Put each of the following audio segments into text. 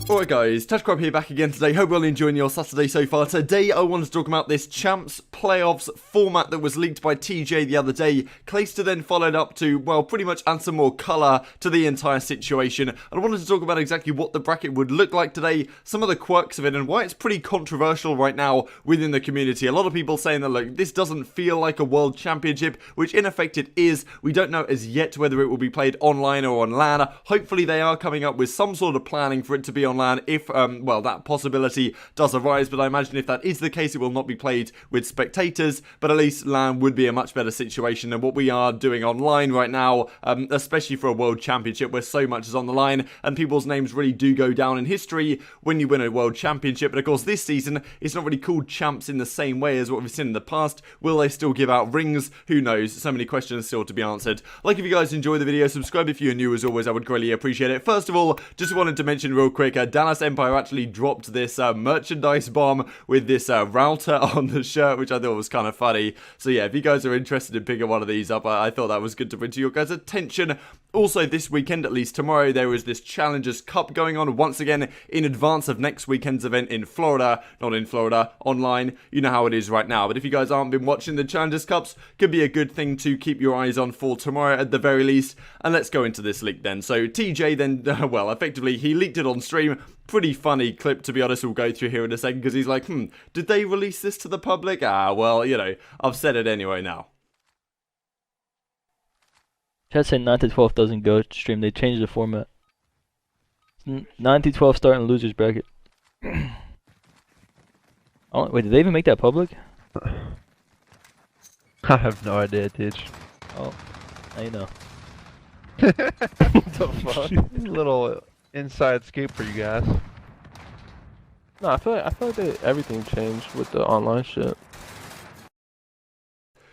Alright guys, TouchCrab here back again today. Hope you're all enjoying your Saturday so far. Today I wanted to talk about this Champs Playoffs format that was leaked by TJ the other day. Clayster then followed up to, well, pretty much add some more colour to the entire situation. And I wanted to talk about exactly what the bracket would look like today, some of the quirks of it, and why it's pretty controversial right now within the community. A lot of people saying that, look, this doesn't feel like a World Championship, which in effect it is. We don't know as yet whether it will be played online or on LAN. Hopefully they are coming up with some sort of planning for it to be on LAN if, well, that possibility does arise, but I imagine if that is the case, it will not be played with spectators, but at least LAN would be a much better situation than what we are doing online right now, especially for a World Championship where so much is on the line, and people's names really do go down in history when you win a World Championship. But of course, this season, it's not really called Champs in the same way as what we've seen in the past. Will they still give out rings? Who knows? So many questions still to be answered. Like if you guys enjoy the video, subscribe if you're new as always, I would greatly appreciate it. First of all, just wanted to mention real quick, Dallas Empire actually dropped this merchandise bomb with this router on the shirt, which I thought was kind of funny. So yeah, if you guys are interested in picking one of these up, I thought that was good to bring to your guys' attention. Also, this weekend, at least tomorrow, there is this Challengers Cup going on once again in advance of next weekend's event in Florida. Not in Florida, online. You know how it is right now. But if you guys aren't been watching the Challengers Cups, could be a good thing to keep your eyes on for tomorrow at the very least. And let's go into this leak then. So TJ then, well, effectively, he leaked it on stream. Pretty funny clip, to be honest, we'll go through here in a second, because he's like, did they release this to the public? Ah, well, you know, I've said it anyway now. Chat said 9 to 12 doesn't go stream, they changed the format. 9 to 12 start in losers bracket. Oh, wait, did they even make that public? I have no idea, dude. Oh, now you know. What the fuck? Little inside scoop for you guys. No, I feel like everything changed with the online shit.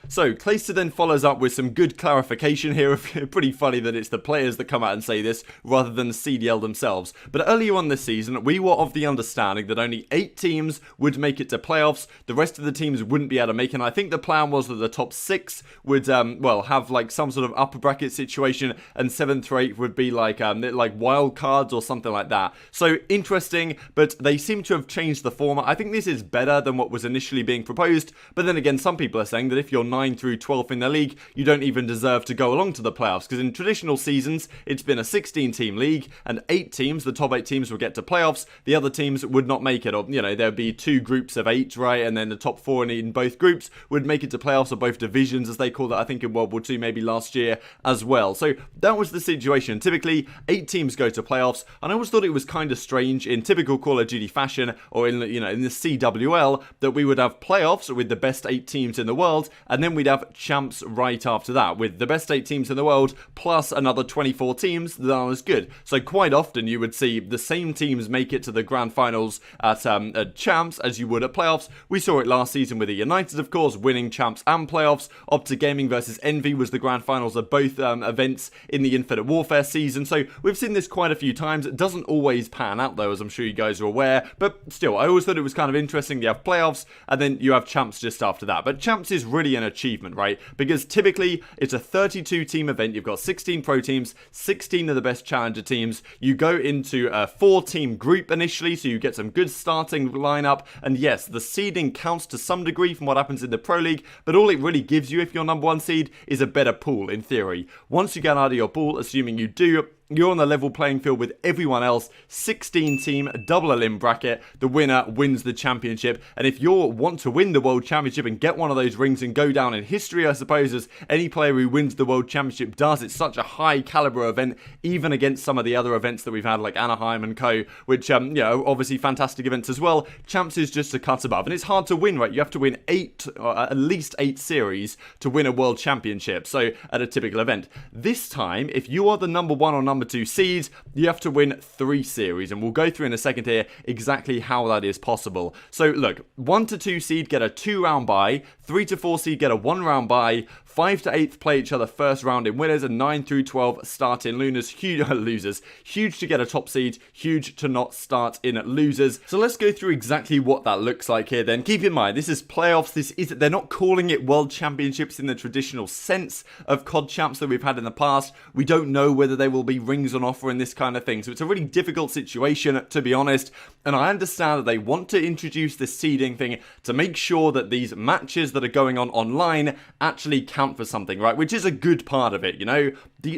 So, Clayster then follows up with some good clarification here. Pretty funny that it's the players that come out and say this, rather than the CDL themselves. But earlier on this season, we were of the understanding that only 8 teams would make it to playoffs. The rest of the teams wouldn't be able to make it. And I think the plan was that the top 6 would, well, have like some sort of upper bracket situation, and 7th or 8th would be like wild cards or something like that. So, interesting, but they seem to have changed the format. I think this is better than what was initially being proposed. But then again, some people are saying that if you're 9 through 12th in the league, you don't even deserve to go along to the playoffs, because in traditional seasons it's been a 16 team league and 8 teams, the top 8 teams will get to playoffs, the other teams would not make it, or you know, there'd be 2 groups of 8, right, and then the top 4 in both groups would make it to playoffs, or both divisions as they call it, I think in World War II maybe last year as well. So that was the situation. Typically 8 teams go to playoffs, and I always thought it was kind of strange in typical Call of Duty fashion, or in, you know, in the CWL, that we would have playoffs with the best 8 teams in the world, and then we'd have champs right after that, with the best 8 teams in the world plus another 24 teams that aren't as good. So quite often you would see the same teams make it to the grand finals at champs as you would at playoffs. We saw it last season with the United, of course, winning champs and playoffs. OpTic Gaming versus Envy was the grand finals of both events in the Infinite Warfare season. So we've seen this quite a few times. It doesn't always pan out though, as I'm sure you guys are aware, but still, I always thought it was kind of interesting. You have playoffs and then you have champs just after that. But champs is really an achievement, right? Because typically it's a 32 team event. You've got 16 pro teams, 16 of the best challenger teams. You go into a 4 team group initially, so you get some good starting lineup. And yes, the seeding counts to some degree from what happens in the pro league, but all it really gives you if you're number 1 seed is a better pool in theory. Once you get out of your pool, assuming you do, you're on the level playing field with everyone else. 16 team, double elim bracket. The winner wins the championship. And if you want to win the world championship and get one of those rings and go down in history, I suppose, as any player who wins the world championship does, it's such a high caliber event, even against some of the other events that we've had like Anaheim and co, which, you know, obviously fantastic events as well. Champs is just a cut above, and it's hard to win, right? You have to win 8, or at least 8 series to win a world championship. So at a typical event. This time, if you are the number 1 or number 2 seeds, you have to win 3 series, and we'll go through in a second here exactly how that is possible. So look, 1 to 2 seed get a 2-round bye, 3 to 4 seed get a 1-round bye, 5 to 8th play each other first round in winners, and 9 through 12 start in losers. Huge to get a top seed, huge to not start in losers. So let's go through exactly what that looks like here then. Keep in mind, this is playoffs. They're not calling it world championships in the traditional sense of COD champs that we've had in the past. We don't know whether they will be rings on offer and this kind of thing. So it's a really difficult situation, to be honest. And I understand that they want to introduce this seeding thing to make sure that these matches that are going on online actually count for something, right? Which is a good part of it, you know?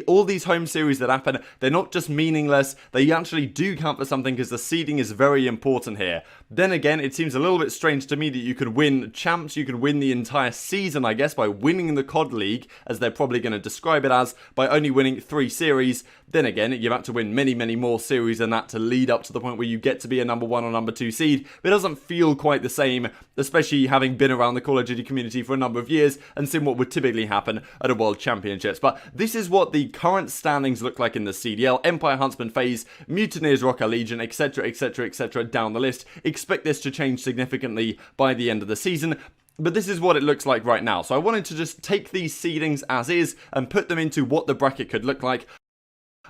All these home series that happen, they're not just meaningless, they actually do count for something because the seeding is very important here. Then again, it seems a little bit strange to me that you can win champs, you can win the entire season, I guess, by winning the CoD League, as they're probably going to describe it as, by only winning 3 series. Then again, you've had to win many, many more series than that to lead up to the point where you get to be a number 1 or number 2 seed. But it doesn't feel quite the same, especially having been around the Call of Duty community for a number of years and seen what would typically happen at a World Championships. But this is what the current standings look like in the CDL. Empire, Huntsman, FaZe, Mutineers, Rocket Legion, etc, etc, etc, down the list. Expect this to change significantly by the end of the season. But this is what it looks like right now. So I wanted to just take these seedings as is and put them into what the bracket could look like.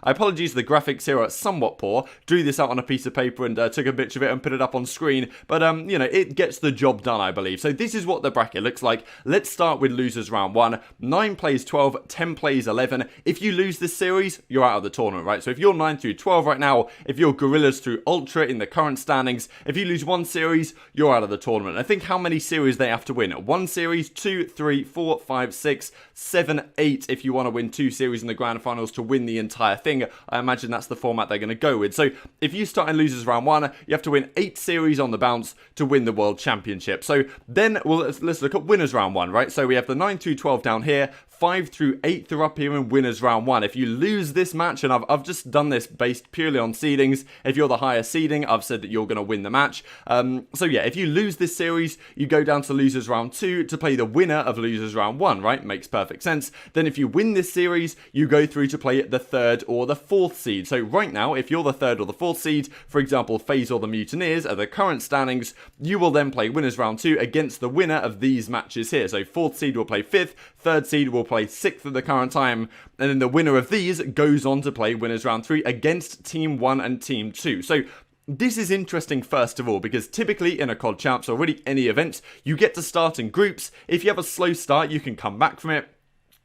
I apologize, the graphics here are somewhat poor. Drew this out on a piece of paper and took a picture of it and put it up on screen. But, you know, it gets the job done, I believe. So this is what the bracket looks like. Let's start with losers round 1. 9 plays 12, 10 plays 11. If you lose this series, you're out of the tournament, right? So if you're 9 through 12 right now, if you're Gorillas through Ultra in the current standings, if you lose one series, you're out of the tournament. I think how many series they have to win. 1 series, 2, 3, 4, 5, 6, 7, 8 if you want to win 2 series in the grand finals to win the entire thing. I imagine that's the format they're going to go with. So if you start in losers round 1, you have to win 8 series on the bounce to win the World Championship. So then, well, let's look at winners round 1, right? So we have the 9 through 12 down here. 5 through 8 are up here in winners round 1. If you lose this match, and I've just done this based purely on seedings, if you're the higher seeding, I've said that you're going to win the match. So yeah, if you lose this series, you go down to losers round 2 to play the winner of losers round 1, right? Makes perfect sense. Then if you win this series, you go through to play the 3rd or the 4th seed. So right now, if you're the 3rd or the 4th seed, for example, FaZe or the Mutineers are the current standings, you will then play winners round 2 against the winner of these matches here. So 4th seed will play 5th, 3rd seed will play 6th at the current time, and then the winner of these goes on to play winners round 3 against Team 1 and Team 2. So this is interesting first of all, because typically in a COD Champs or really any event, you get to start in groups. If you have a slow start, you can come back from it.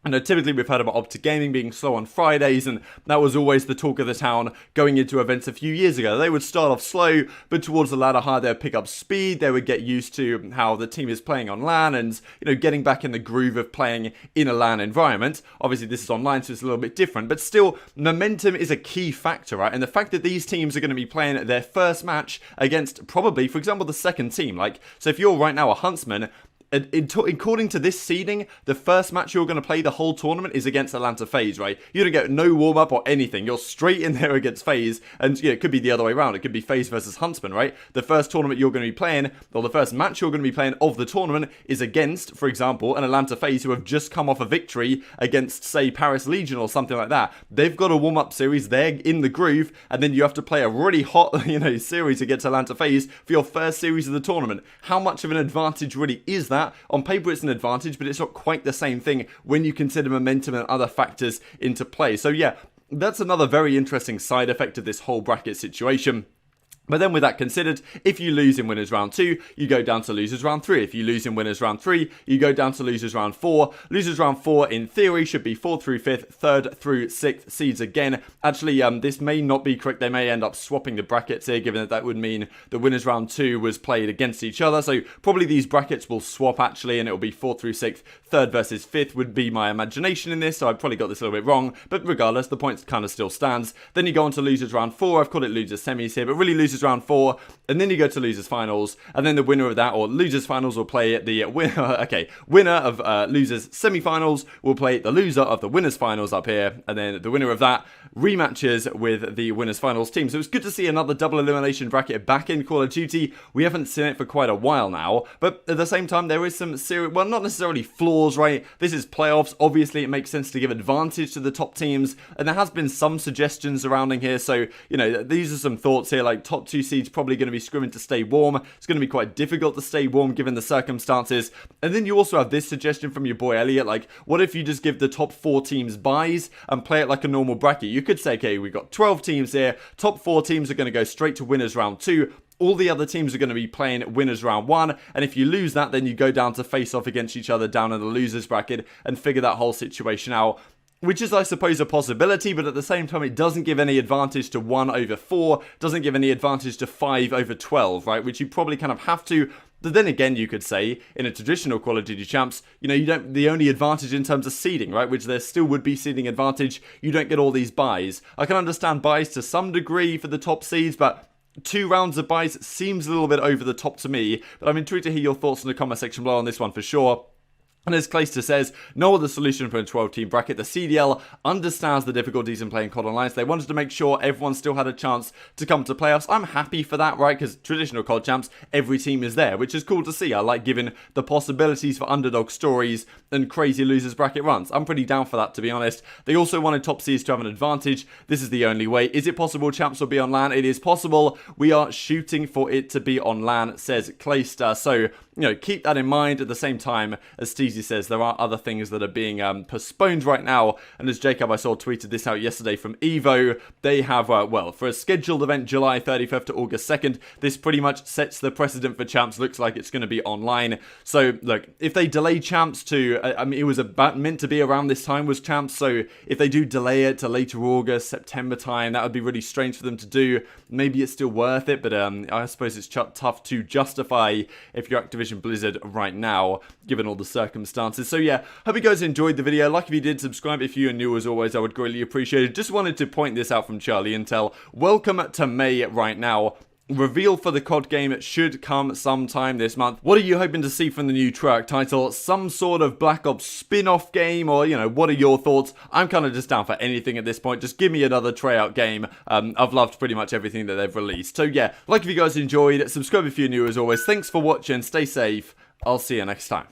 I know typically we've heard about OpTic Gaming being slow on Fridays, and that was always the talk of the town going into events a few years ago. They would start off slow, but towards the latter half they'd pick up speed, they would get used to how the team is playing on LAN and, you know, getting back in the groove of playing in a LAN environment. Obviously this is online, so it's a little bit different, but still, momentum is a key factor, right? And the fact that these teams are going to be playing their first match against probably, for example, the second team, like, so if you're right now a Huntsman, according to this seeding, the first match you're going to play the whole tournament is against Atlanta FaZe, right? You don't get no warm-up or anything. You're straight in there against FaZe, and yeah, it could be the other way around. It could be FaZe versus Huntsman, right? The first tournament you're going to be playing, or the first match you're going to be playing of the tournament is against, for example, an Atlanta FaZe who have just come off a victory against, say, Paris Legion or something like that. They've got a warm-up series, they're in the groove, and then you have to play a really hot, you know, series against Atlanta FaZe for your first series of the tournament. How much of an advantage really is that? On paper, it's an advantage, but it's not quite the same thing when you consider momentum and other factors into play. So yeah, that's another very interesting side effect of this whole bracket situation. But then with that considered, if you lose in winners round 2, you go down to losers round 3. If you lose in winners round 3, you go down to losers round 4. Losers round 4 in theory should be 4th through 5th, 3rd through 6th seeds again. Actually, this may not be correct. They may end up swapping the brackets here, given that would mean the winners round 2 was played against each other. So probably these brackets will swap actually, and it will be 4th through 6th. 3rd versus 5th would be my imagination in this, so I probably got this a little bit wrong. But regardless, the points kind of still stands. Then you go on to losers round 4. I've called it losers semis here, but really losers round 4. And then you go to losers finals, and then the winner of that, or losers finals, will play the winner of losers semi-finals will play the loser of the winners finals up here, and then the winner of that rematches with the winners finals team. So it's good to see another double elimination bracket back in Call of Duty. We haven't seen it for quite a while now, but at the same time there is some serious, well, not necessarily flaws, right? This is playoffs. Obviously it makes sense to give advantage to the top teams, and there has been some suggestions surrounding here. So, you know, these are some thoughts here, like top 2 seeds probably going to be scrimming to stay warm. It's going to be quite difficult to stay warm given the circumstances. And then you also have this suggestion from your boy Elliot, like, what if you just give the top 4 teams buys and play it like a normal bracket? You could say, okay, we've got 12 teams here, top 4 teams are going to go straight to winners round 2. All the other teams are going to be playing winners round 1, and if you lose that, then you go down to face off against each other down in the losers bracket and figure that whole situation out. which is, I suppose, a possibility, but at the same time, it doesn't give any advantage to 1 over 4, doesn't give any advantage to 5 over 12, right? Which you probably kind of have to. But then again, you could say, in a traditional Call of Duty champs, you know, you don't, the only advantage in terms of seeding, right, which there still would be seeding advantage, you don't get all these buys. I can understand buys to some degree for the top seeds, but 2 rounds of buys seems a little bit over the top to me. But I'm intrigued to hear your thoughts in the comment section below on this one for sure. And as Clayster says, no other solution for a 12-team bracket. The CDL understands the difficulties in playing COD Online, so they wanted to make sure everyone still had a chance to come to playoffs. I'm happy for that, right? Because traditional COD champs, every team is there, which is cool to see. I like giving the possibilities for underdog stories and crazy losers bracket runs. I'm pretty down for that, to be honest. They also wanted top seeds to have an advantage. This is the only way. Is it possible champs will be on LAN? It is possible. We are shooting for it to be on LAN, says Clayster. So, you know, keep that in mind. At the same time, as Steve says, there are other things that are being postponed right now, and as Jacob I saw tweeted this out yesterday from Evo, they have, well, for a scheduled event July 35th to August 2nd, this pretty much sets the precedent for champs. Looks like it's going to be online. So look, if they delay champs to, I mean, it was meant to be around this time was champs, so if they do delay it to later August, September time, that would be really strange for them to do. Maybe it's still worth it, but I suppose it's tough to justify if you're Activision Blizzard right now, given all the circumstances. So yeah, hope you guys enjoyed the video. Like if you did, subscribe if you're new as always, I would greatly appreciate it. Just wanted to point this out from Charlie Intel. Welcome to May right now. Reveal for the COD game should come sometime this month. What are you hoping to see from the new track title? Some sort of Black Ops spin-off game, or, you know, what are your thoughts? I'm kind of just down for anything at this point. Just give me another tryout game. I've loved pretty much everything that they've released. So yeah, like if you guys enjoyed, subscribe if you're new as always. Thanks for watching, stay safe, I'll see you next time.